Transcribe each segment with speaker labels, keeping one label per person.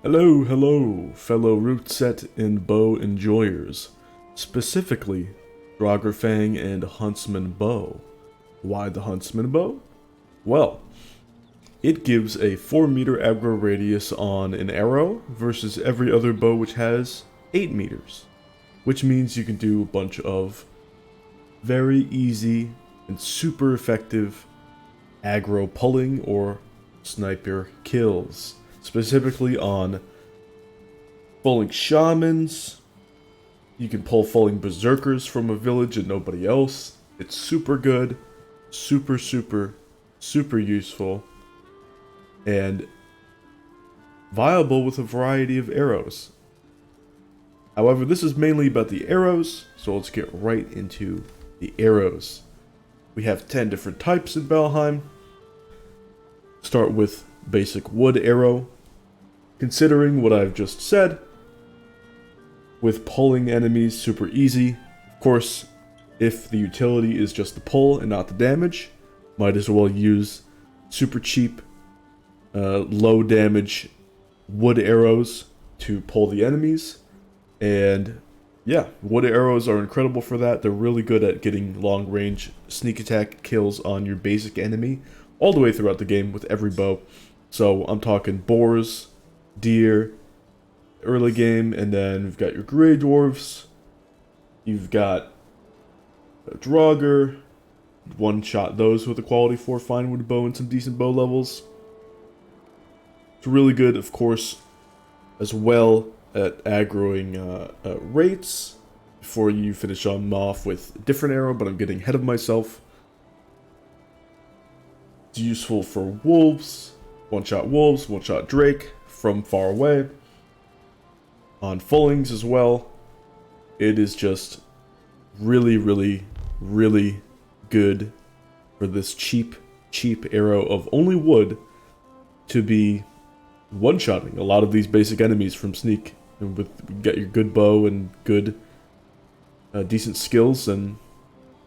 Speaker 1: Hello, hello, fellow root set and bow enjoyers. Specifically, Draugr Fang and Huntsman bow. Why the Huntsman bow? Well, it gives a 4-meter aggro radius on an arrow versus every other bow which has 8 meters. Which means you can do a bunch of very easy and super effective aggro pulling or sniper kills. Specifically on falling shamans. You can pull falling berserkers from a village and nobody else. It's super good, super useful, and viable with a variety of arrows. However, this is mainly about the arrows, so let's get right into the arrows. We have 10 different types in Valheim. Start with basic wood arrow. Considering what I've just said, with pulling enemies super easy, of course, if the utility is just the pull and not the damage, might as well use super cheap, low damage wood arrows to pull the enemies. And yeah, wood arrows are incredible for that. They're really good at getting long range sneak attack kills on your basic enemy all the way throughout the game with every bow. So I'm talking boars, deer, early game, and then we've got your Grey Dwarves, you've got Draugr, one-shot those with a quality 4 fine wood bow and some decent bow levels. It's really good, of course, as well at aggroing rates before you finish them off with a different arrow, but I'm getting ahead of myself. It's useful for wolves, one-shot Drake from far away. On Fullings as well, it is just really good for this cheap arrow of only wood to be one-shotting a lot of these basic enemies from sneak. And with get your good bow and good decent skills, and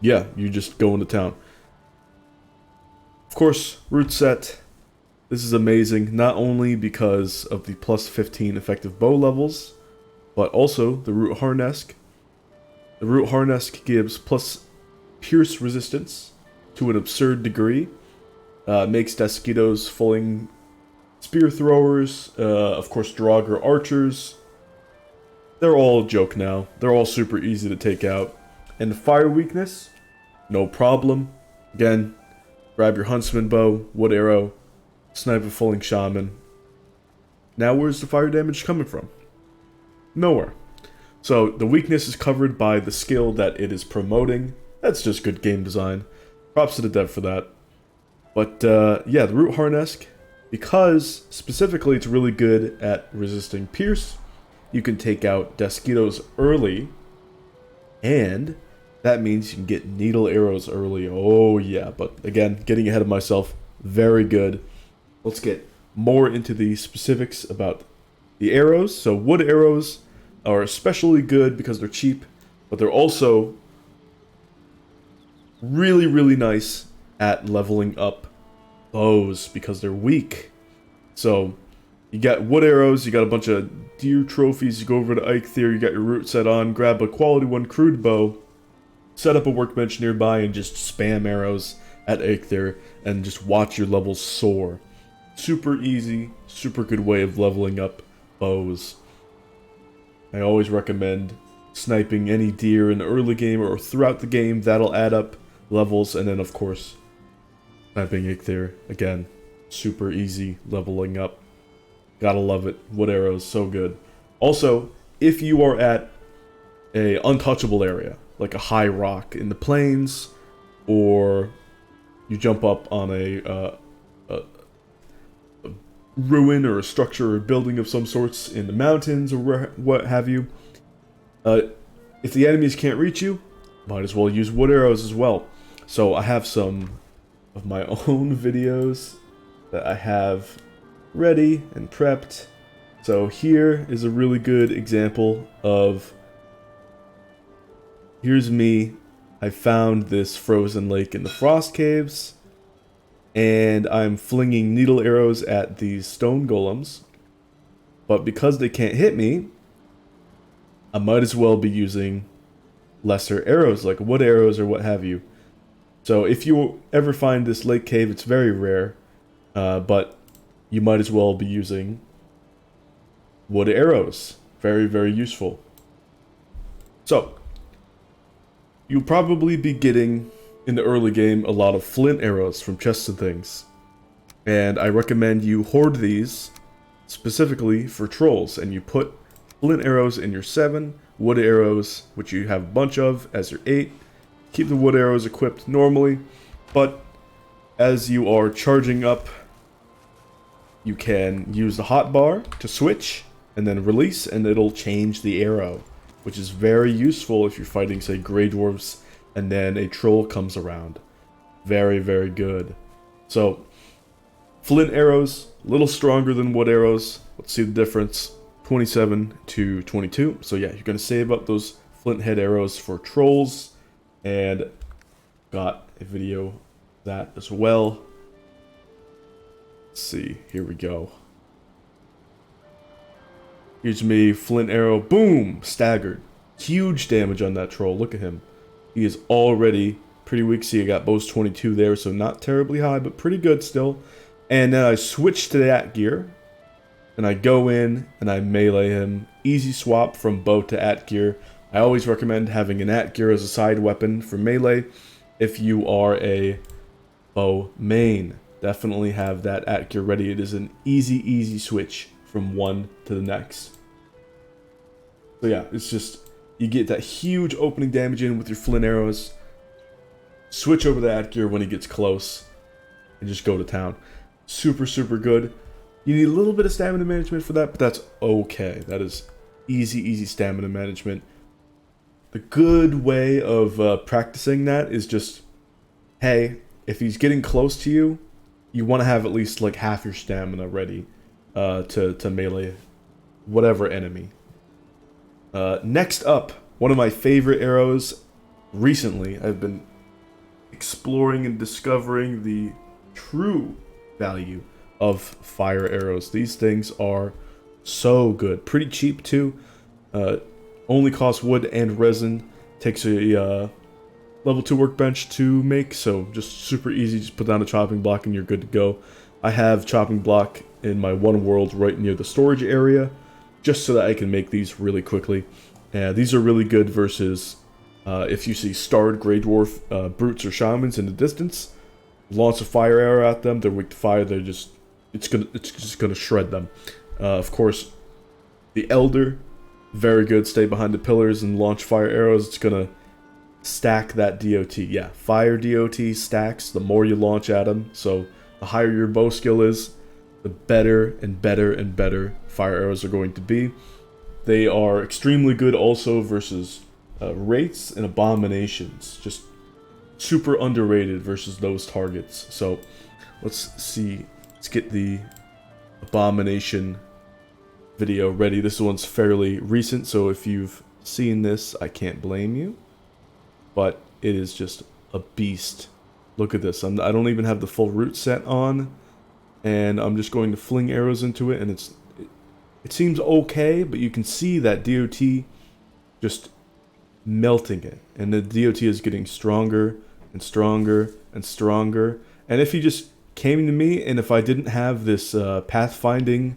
Speaker 1: yeah, you just go into town. Of course, root set. This is amazing, not only because of the plus 15 effective bow levels, but also the Root Harnesk. The Root Harnesk gives plus pierce resistance to an absurd degree. Makes Desquitos fulling spear throwers, of course Draugr archers. They're all a joke now. They're all super easy to take out. And the fire weakness, no problem. Again, grab your Huntsman bow, wood arrow, sniper fulling shaman. Now where's the fire damage coming from? Nowhere. So the weakness is covered by the skill that it is promoting. That's just good game design. Props to the dev for that. But yeah, the Root Harnesk, because specifically it's really good at resisting pierce, you can take out Desquitos early, and that means you can get needle arrows early. Oh yeah, but again, getting ahead of myself, very good. Let's get more into the specifics about the arrows. So wood arrows are especially good because they're cheap, but they're also really nice at leveling up bows because they're weak. So you got wood arrows, you got a bunch of deer trophies, you go over to Eikthyr, you got your root set on, grab a quality 1 crude bow, set up a workbench nearby, and just spam arrows at Eikthyr, and just watch your levels soar. Super easy, super good way of leveling up bows. I always recommend sniping any deer in the early game or throughout the game. That'll add up levels, and then of course sniping Eikthyr, again, super easy leveling up. Gotta love it. Wood arrows, so good. Also, if you are at a untouchable area, like a high rock in the plains, or you jump up on a ruin or a structure or a building of some sorts in the mountains or what have you, if the enemies can't reach you, might as well use wood arrows as well. So I have some of my own videos that I have ready and prepped. So here is a really good example of, here's me. I found this frozen lake in the frost caves, and I'm flinging needle arrows at these stone golems. But because they can't hit me, I might as well be using lesser arrows, like wood arrows or what have you. So if you ever find this lake cave, it's very rare, but you might as well be using wood arrows. Very, very useful. So, you'll probably be getting, in the early game, a lot of flint arrows from chests and things. And I recommend you hoard these, specifically for trolls, and you put flint arrows in your 7, wood arrows, which you have a bunch of, as your 8. Keep the wood arrows equipped normally, but as you are charging up, you can use the hotbar to switch, and then release, and it'll change the arrow, which is very useful if you're fighting, say, Grey Dwarves, and then a troll comes around. Very, very good. So, flint arrows, a little stronger than wood arrows. Let's see the difference. 27 to 22. So yeah, you're going to save up those flint head arrows for trolls, and got a video of that as well. Let's see, here we go. Here's me, flint arrow, boom, staggered. Huge damage on that troll, look at him. He is already pretty weak. See, I got bows 22 there, so not terribly high, but pretty good still. And then I switch to that gear, and I go in, and I melee him. Easy swap from bow to at gear. I always recommend having an at gear as a side weapon for melee if you are a bow main. Definitely have that at gear ready. It is an easy switch from one to the next. So yeah, it's just, you get that huge opening damage in with your flint arrows. Switch over the at gear when he gets close, and just go to town. Super good. You need a little bit of stamina management for that, but that's okay. That is easy stamina management. The good way of practicing that is just, hey, if he's getting close to you, you want to have at least like half your stamina ready to melee whatever enemy. Next up, one of my favorite arrows. Recently, I've been exploring and discovering the true value of fire arrows. These things are so good. Pretty cheap too. Only costs wood and resin. Takes a level 2 workbench to make, so just super easy. Just put down a chopping block and you're good to go. I have chopping block in my one world right near the storage area, just so that I can make these really quickly. These are really good versus if you see starred Grey Dwarf brutes or shamans in the distance. Launch a fire arrow at them. They're weak to fire. They're just it's just gonna shred them. Of course, the Elder, very good. Stay behind the pillars and launch fire arrows. It's gonna stack that DOT. Yeah, fire DOT stacks the more you launch at them. So the higher your bow skill is, the better and better fire arrows are going to be. They are extremely good also versus wraiths and abominations. Just super underrated versus those targets. So let's see. Let's get the abomination video ready. This one's fairly recent, so if you've seen this, I can't blame you. But it is just a beast. Look at this. I don't even have the full root set on, and I'm just going to fling arrows into it, and it seems okay, but you can see that DOT just melting it, and the DOT is getting stronger and stronger and stronger. And if he just came to me, and if I didn't have this pathfinding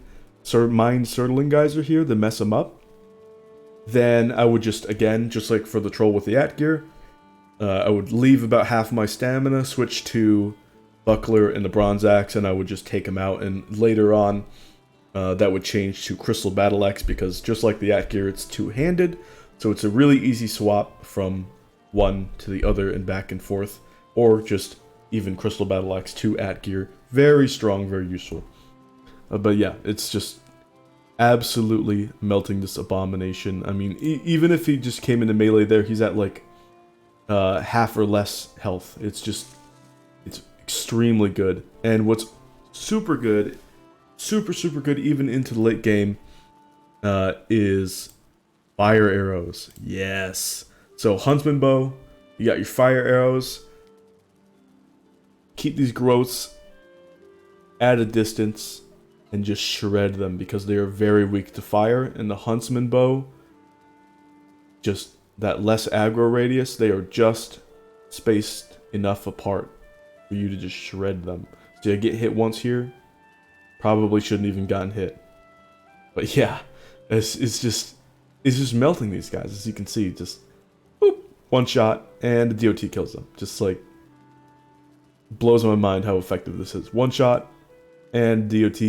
Speaker 1: mind circling geyser here to mess him up, then I would just, again, just like for the troll with the at gear, I would leave about half my stamina, switch to buckler and the bronze axe, and I would just take him out. And later on, that would change to crystal battle axe, because just like the at gear, it's two-handed, so it's a really easy swap from one to the other and back and forth, or just even crystal battle axe to at gear. Very strong, very useful. But yeah, it's just absolutely melting this abomination. I mean, even if he just came into melee there, he's at like half or less health. It's extremely good. And what's super good, super good even into the late game, is fire arrows. Yes. So Huntsman bow, you got your fire arrows. Keep these growths at a distance. and just shred them because they are very weak to fire. And the Huntsman bow, just that less aggro radius, they are just spaced enough apart for you to just shred them. So I get hit once here, probably shouldn't even gotten hit. But yeah, it's just melting these guys, as you can see. Just boop, one shot, and the DOT kills them. Just like blows my mind how effective this is. One shot, and DOT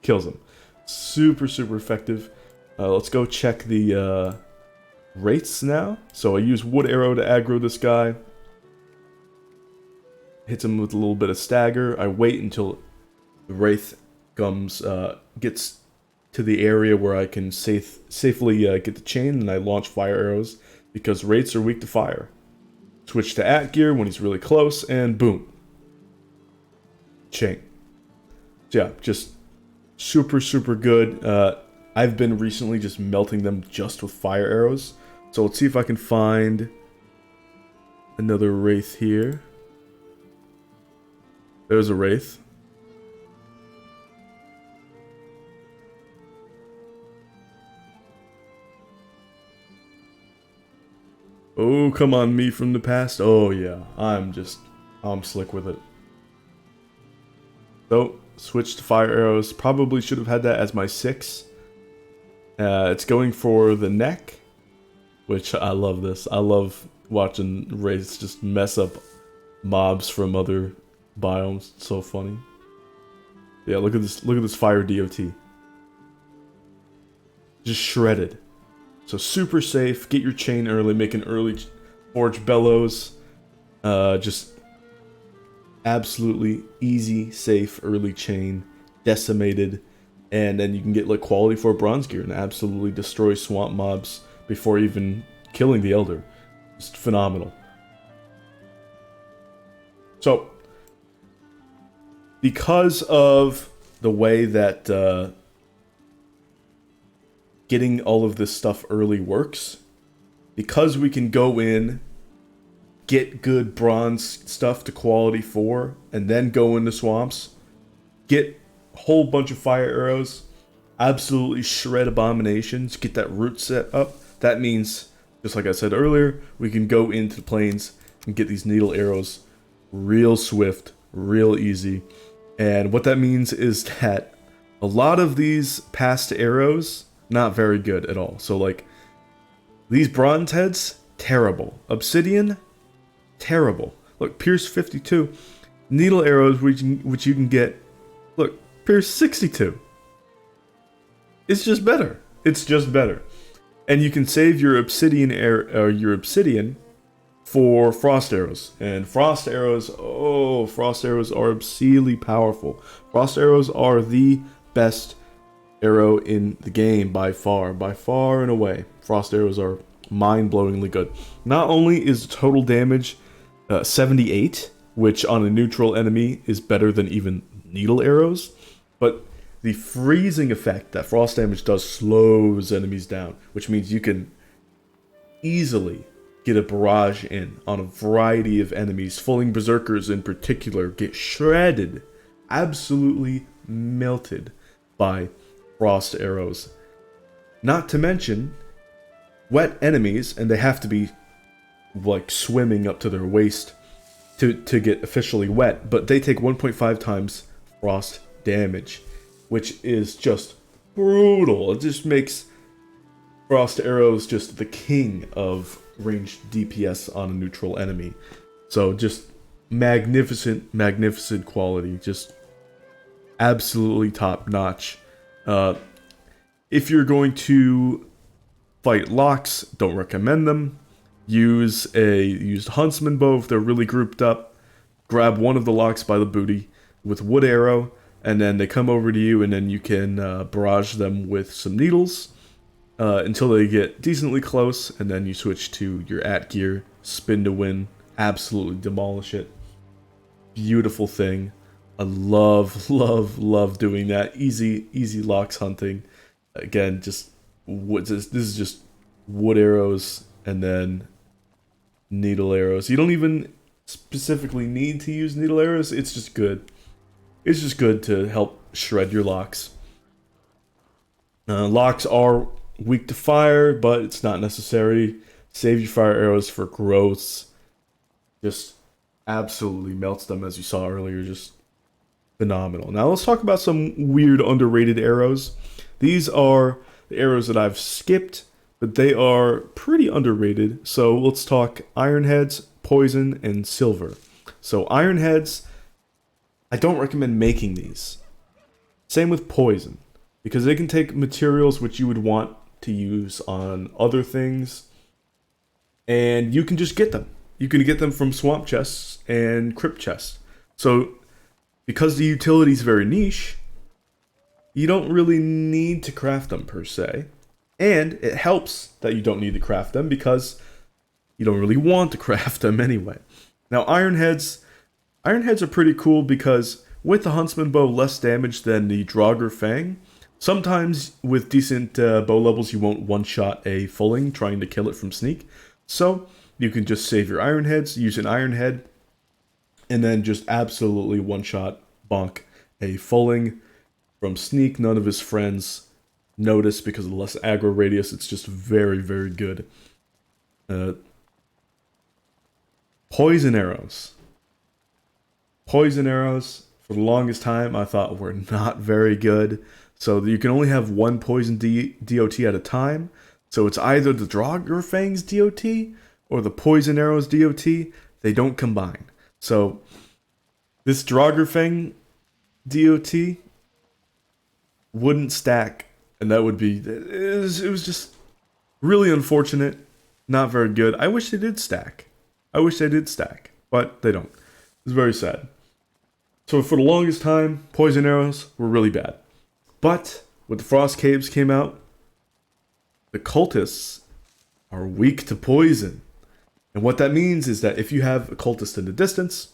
Speaker 1: kills them. Super, super effective. Let's go check the wraiths now. So I use Wood Arrow to aggro this guy. Hits him with a little bit of stagger. I wait until the wraith comes, gets to the area where I can safely get the chain, and I launch fire arrows because wraiths are weak to fire. Switch to at gear when he's really close, and boom. Chain. So yeah, just super, super good. I've been recently just melting them just with fire arrows. So let's see if I can find another wraith here. There's a wraith. Oh, come on, me from the past. Oh yeah, I'm slick with it. So, switch to fire arrows. Probably should have had that as my 6. It's going for the neck, which I love this. I love watching wraiths just mess up mobs from other biomes. It's so funny. Yeah, look at this fire DOT. Just shredded. So super safe. Get your chain early. Make an early forge bellows. Just absolutely easy, safe early chain. Decimated. And then you can get like quality 4 bronze gear and absolutely destroy swamp mobs before even killing the elder. Just phenomenal. So, because of the way that getting all of this stuff early works, because we can go in, get good bronze stuff to quality 4, and then go into swamps, get a whole bunch of fire arrows, absolutely shred abominations, get that root set up. That means, just like I said earlier, we can go into the plains and get these needle arrows real swift, real easy. And what that means is that a lot of these past arrows, not very good at all. So like, these bronze heads, terrible. Obsidian, terrible. Look, Pierce 52. Needle arrows, which you can get, look, Pierce 62. It's just better. It's just better. And you can save your obsidian for frost arrows. And frost arrows, oh, frost arrows are obscenely powerful. Frost arrows are the best arrow in the game by far and away. Frost arrows are mind-blowingly good. Not only is the total damage 78, which on a neutral enemy is better than even needle arrows, but the freezing effect that frost damage does slows enemies down, which means you can easily get a barrage in on a variety of enemies. Fulling berserkers in particular get shredded, absolutely melted by frost arrows. Not to mention wet enemies, and they have to be like swimming up to their waist to get officially wet, but they take 1.5 times frost damage, which is just brutal. It just makes frost arrows just the king of ranged DPS on a neutral enemy. So just magnificent, magnificent quality. Just absolutely top notch. If you're going to fight Lox, don't recommend them. Use Huntsman bow if they're really grouped up. Grab one of the Lox by the booty with Wood Arrow, and then they come over to you, and then you can barrage them with some needles until they get decently close, and then you switch to your at gear, spin to win, absolutely demolish it. Beautiful thing. I love, love, love doing that. Easy Lox hunting. Again, this is just wood arrows and then needle arrows. You don't even specifically need to use needle arrows. It's just good. It's just good to help shred your Lox. Lox are weak to fire, but it's not necessary. Save your fire arrows for growths. Just absolutely melts them, as you saw earlier. Just phenomenal. Now let's talk about some weird underrated arrows. These are the arrows that I've skipped, but they are pretty underrated. So let's talk Ironheads, Poison, and Silver. So Ironheads, I don't recommend making these. Same with Poison, because they can take materials which you would want to use on other things, and you can just get them. You can get them from swamp chests and crypt chests. So because the utility is very niche, you don't really need to craft them per se. And it helps that you don't need to craft them because you don't really want to craft them anyway. Now Ironheads are pretty cool because with the Huntsman bow less damage than the Draugr Fang, sometimes with decent bow levels you won't one-shot a fulling trying to kill it from sneak. So you can just save your Ironheads, use an Ironhead, and then just absolutely one-shot bonk a fulling from sneak. None of his friends notice because of the less aggro radius. It's just very, very good. Poison arrows. Poison arrows, for the longest time, I thought were not very good. So you can only have one poison DOT at a time. So it's either the Draugr Fang's DOT or the Poison Arrow's DOT. They don't combine. So this Draugr Fang DOT wouldn't stack, and that would be... It was just really unfortunate. Not very good. I wish they did stack. But they don't. It's very sad. So for the longest time, poison arrows were really bad. But when the Frost Caves came out, the cultists are weak to poison. And what that means is that if you have a cultist in the distance,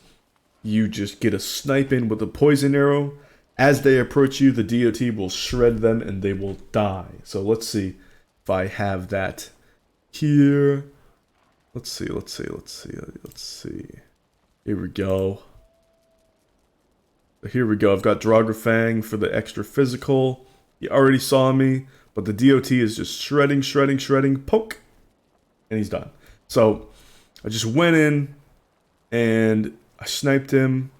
Speaker 1: you just get a snipe in with a poison arrow. As they approach you, the DOT will shred them and they will die. So let's see if I have that here. Let's see. Here we go. Here we go. I've got Draugr Fang for the extra physical. He already saw me, but the DOT is just shredding, poke, and he's done. So I just went in and I sniped him,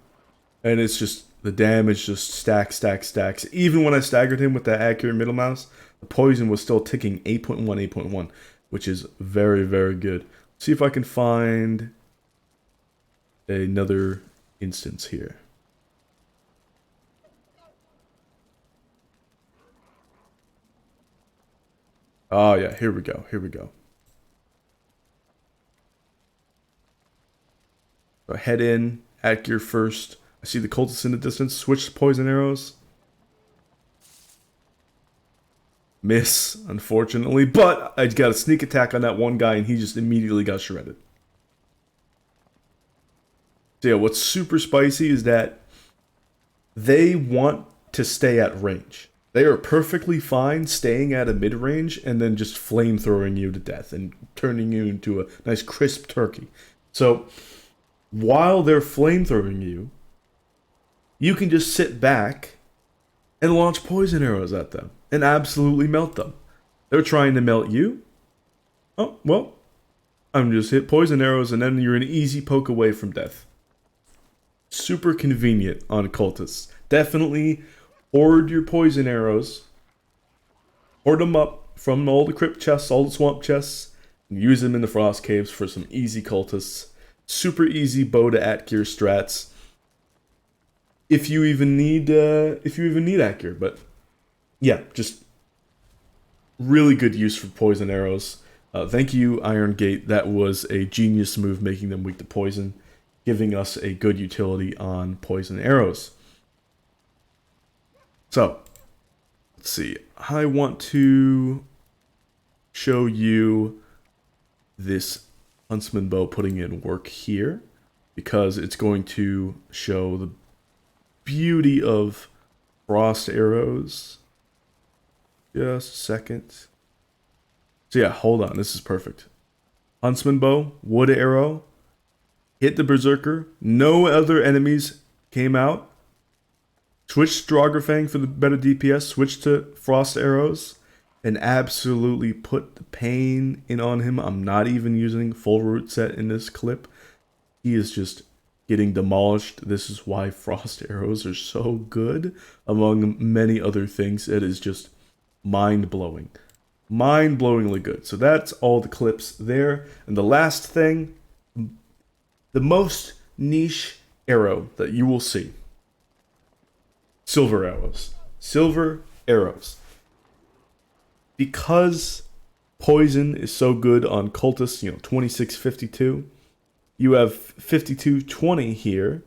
Speaker 1: and it's just the damage just stacks. Even when I staggered him with that accurate middle mouse, the poison was still ticking 8.1, which is very, very good. See if I can find another instance here. Oh yeah, here we go. So head in, at gear first. I see the cultists in the distance. Switch to poison arrows. Miss, unfortunately, but I got a sneak attack on that one guy and he just immediately got shredded. So yeah, what's super spicy is that they want to stay at range. They are perfectly fine staying at a mid-range and then just flamethrowing you to death and turning you into a nice crisp turkey. So while they're flamethrowing you, you can just sit back and launch poison arrows at them and absolutely melt them. They're trying to melt you. Oh, well, I'm just hit poison arrows and then you're an easy poke away from death. Super convenient on cultists. Definitely hoard your poison arrows. Hoard them up from all the crypt chests, all the swamp chests, and use them in the Frost Caves for some easy cultists. Super easy bow to at gear strats. If you even need accurate, but yeah, just really good use for poison arrows. Thank you, Iron Gate. That was a genius move, making them weak to poison, giving us a good utility on poison arrows. So, let's see. I want to show you this Huntsman bow putting in work here because it's going to show the beauty of frost arrows. Just a second. So yeah, hold on. This is perfect. Huntsman bow, wood arrow, hit the berserker. No other enemies came out. Switch to Draugr Fang for the better DPS. Switch to Frost Arrows. And absolutely put the pain in on him. I'm not even using full root set in this clip. He is just getting demolished. This is why Frost Arrows are so good, among many other things. It is just mind-blowing. Mind-blowingly good. So that's all the clips there. And the last thing, the most niche arrow that you will see. Silver Arrows. Silver Arrows. Because poison is so good on cultists, 2652, you have 5220 here.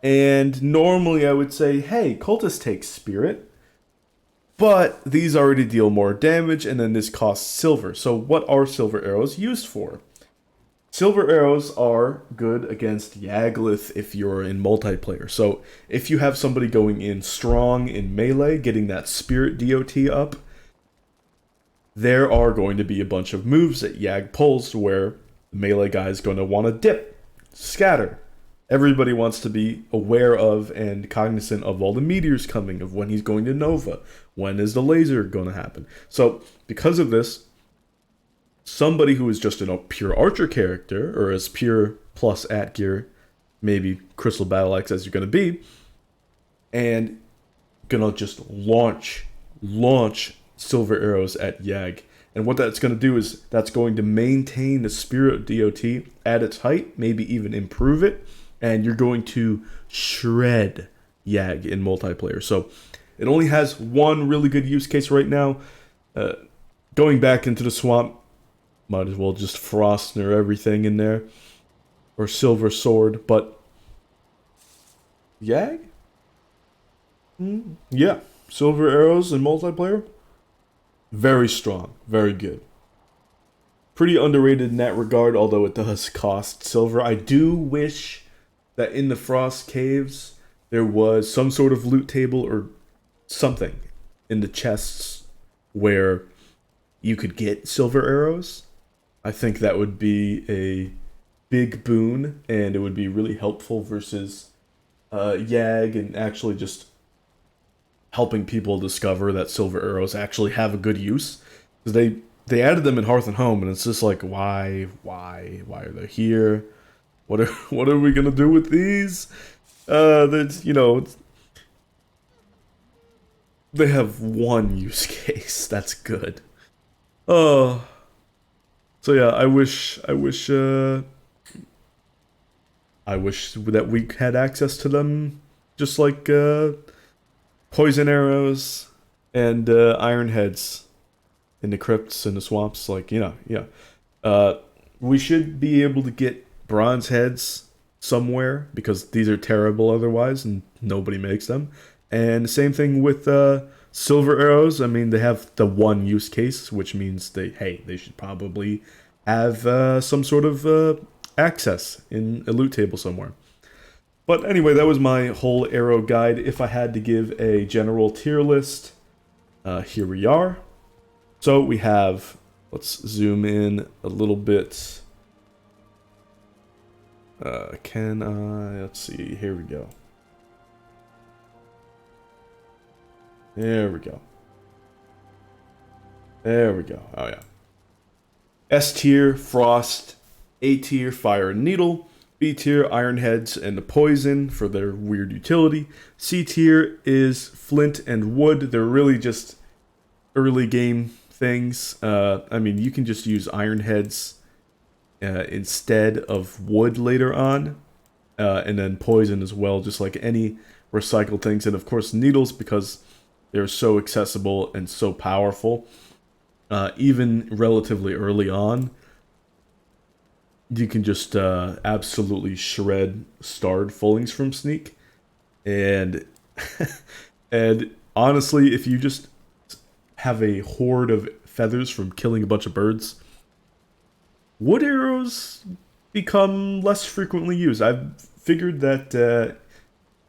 Speaker 1: And normally I would say, hey, cultists take spirit. But these already deal more damage, and then this costs silver. So what are silver arrows used for? Silver arrows are good against Yaglith if you're in multiplayer. So if you have somebody going in strong in melee, getting that spirit DOT up, there are going to be a bunch of moves that Yag pulls where the melee guy is going to want to dip, scatter. Everybody wants to be aware of and cognizant of all the meteors coming, of when he's going to Nova, when is the laser going to happen. So because of this, somebody who is just a pure archer character, or as pure plus at gear, maybe Crystal Battle Axe as you're going to be, and going to just launch silver arrows at Yag. And what that's going to do is that's going to maintain the spirit DOT at its height, maybe even improve it, and you're going to shred Yag in multiplayer. So it only has one really good use case right now. Going back into the swamp, might as well just Frostner everything in there, or Silver Sword, but Yag? Yeah, silver arrows in multiplayer. Very strong, very good. Pretty underrated in that regard, although it does cost silver. I do wish that in the Frost Caves there was some sort of loot table or something in the chests where you could get silver arrows. I think that would be a big boon, and it would be really helpful versus Yag, and actually just helping people discover that silver arrows actually have a good use. Because they added them in Hearth and Home, and it's just like, why are they here? What are we gonna do with these? There's, they have one use case. That's good. Oh, so yeah, I wish that we had access to them, just like poison arrows and ironheads in the crypts and the swamps. We should be able to get bronze heads somewhere, because these are terrible otherwise and nobody makes them. And the same thing with silver arrows. I mean, they have the one use case, which means they should probably have some sort of access in a loot table somewhere. But anyway, that was my whole arrow guide. If I had to give a general tier list, here we are. So we have, let's zoom in a little bit. Let's see, here we go. There we go. Oh yeah. S tier, Frost. A tier, Fire and Needle. B tier, Ironheads and the Poison for their weird utility. C tier is Flint and Wood. They're really just early game things. I mean, you can just use Ironheads instead of Wood later on. And then Poison as well, just like any recycled things. And of course, Needles, because they're so accessible and so powerful. Even relatively early on, you can just absolutely shred starred Fullings from Sneak. And and honestly, if you just have a horde of feathers from killing a bunch of birds, wood arrows become less frequently used. I've figured that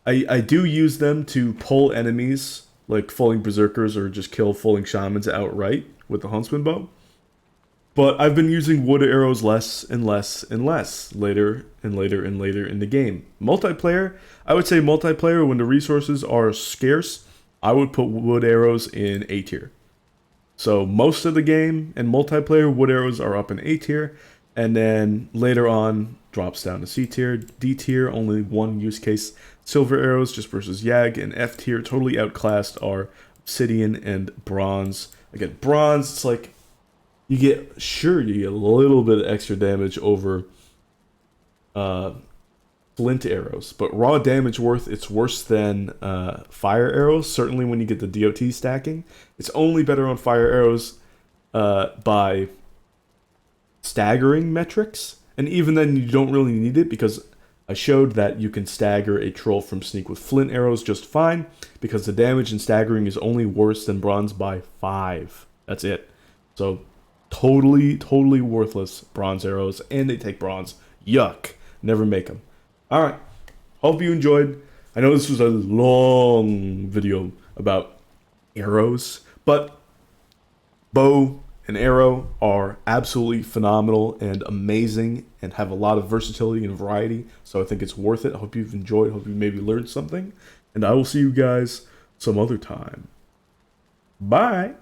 Speaker 1: I do use them to pull enemies, like Fulling Berserkers, or just kill Fulling Shamans outright with the Huntsman bow. But I've been using wood arrows less and less and less later and later and later in the game. Multiplayer, I would say multiplayer when the resources are scarce, I would put wood arrows in A tier. So most of the game and multiplayer, wood arrows are up in A tier, and then later on drops down to C tier. D tier, only one use case. Silver arrows just versus Yag, and F tier, totally outclassed, are obsidian and bronze. Again, bronze, it's like you get a little bit of extra damage over Flint arrows, but raw damage worth, it's worse than fire arrows. Certainly when you get the DOT stacking, it's only better on fire arrows by staggering metrics, and even then you don't really need it because I showed that you can stagger a troll from sneak with flint arrows just fine because the damage in staggering is only worse than bronze by 5. That's it. So totally worthless bronze arrows, and they take bronze. Yuck. Never make them. Alright, hope you enjoyed. I know this was a long video about arrows, but bow and arrow are absolutely phenomenal and amazing and have a lot of versatility and variety, so I think it's worth it. I hope you've enjoyed, hope you maybe learned something, and I will see you guys some other time. Bye!